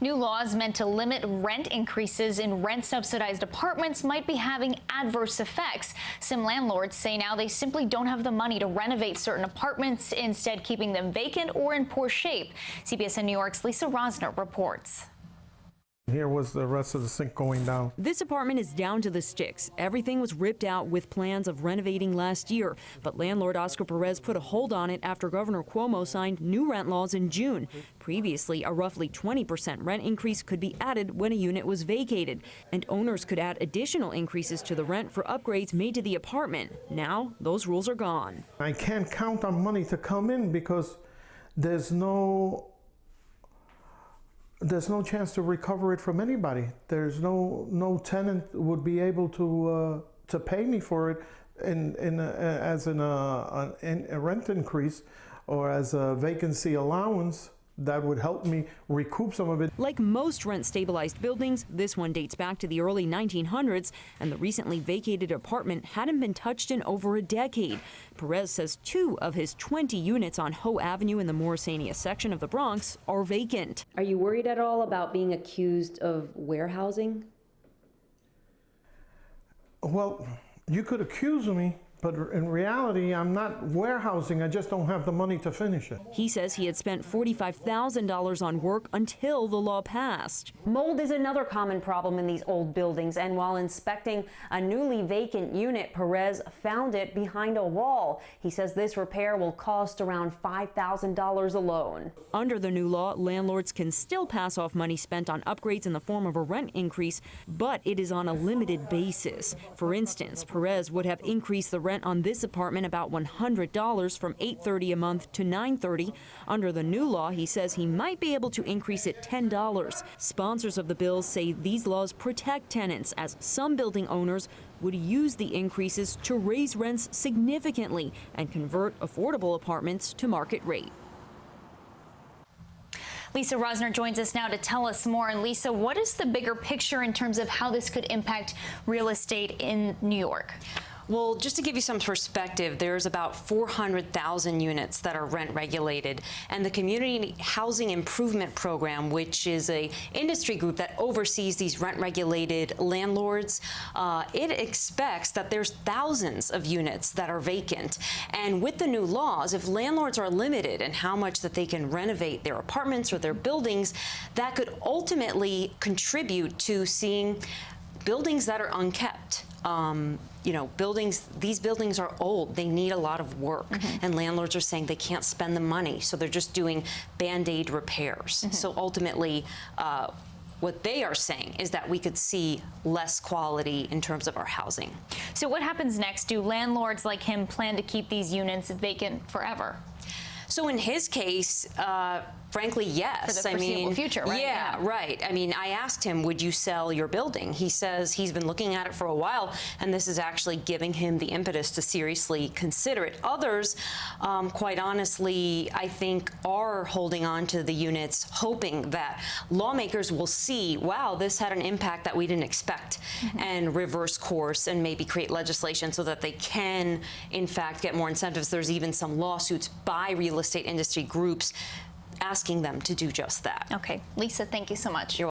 New laws meant to limit rent increases in rent-subsidized apartments might be having adverse effects. Some landlords say now they simply don't have the money to renovate certain apartments, instead keeping them vacant or in poor shape. CBSN New York's Lisa Rozner reports. Here was the rest of the sink going down. This apartment is down to the sticks. Everything was ripped out with plans of renovating last year. But landlord Oscar Perez put a hold on it after Governor Cuomo signed new rent laws in June. Previously, a roughly 20% rent increase could be added when a unit was vacated. And owners could add additional increases to the rent for upgrades made to the apartment. Now, those rules are gone. I can't count on money to come in because there's no chance to recover it from anybody. There's no tenant would be able to pay me for it as a rent increase or as a vacancy allowance. That would help me recoup some of it. Like most rent-stabilized buildings, this one dates back to the early 1900s, and the recently vacated apartment hadn't been touched in over a decade. Perez says 2 of his 20 units on Hoe Avenue in the Morrisania section of the Bronx are vacant. Are you worried at all about being accused of warehousing? Well, you could accuse me, but in reality, I'm not warehousing. I just don't have the money to finish it. He says he had spent $45,000 on work until the law passed. Mold is another common problem in these old buildings, and while inspecting a newly vacant unit, Perez found it behind a wall. He says this repair will cost around $5,000 alone. Under the new law, landlords can still pass off money spent on upgrades in the form of a rent increase, but it is on a limited basis. For instance, Perez would have increased the rent on this apartment about $100 from $830 a month to $930. Under the new law, he says he might be able to increase it $10. Sponsors of the bill say these laws protect tenants, as some building owners would use the increases to raise rents significantly and convert affordable apartments to market rate. Lisa Rozner joins us now to tell us more. And Lisa, what is the bigger picture in terms of how this could impact real estate in New York? Well, just to give you some perspective, there's about 400,000 units that are rent regulated, and the Community Housing Improvement Program, which is a industry group that oversees these rent regulated landlords, it expects that there's thousands of units that are vacant. And with the new laws, if landlords are limited in how much that they can renovate their apartments or their buildings, that could ultimately contribute to seeing buildings that are unkept. You know, these buildings are old. They need a lot of work. And landlords are saying they can't spend the money, so they're just doing Band-Aid repairs. So ultimately, what they are saying is that we could see less quality in terms of our housing. So what happens next? Do landlords like him plan to keep these units vacant forever? So in his case, frankly, yes. For the foreseeable future, right? Yeah, right. I mean, I asked him, would you sell your building? He says he's been looking at it for a while, and this is actually giving him the impetus to seriously consider it. Others, quite honestly, I think are holding on to the units, hoping that lawmakers will see, wow, this had an impact that we didn't expect, and reverse course and maybe create legislation so that they can, in fact, get more incentives. There's even some lawsuits by real estate industry groups asking them to do just that. Okay. Lisa, thank you so much.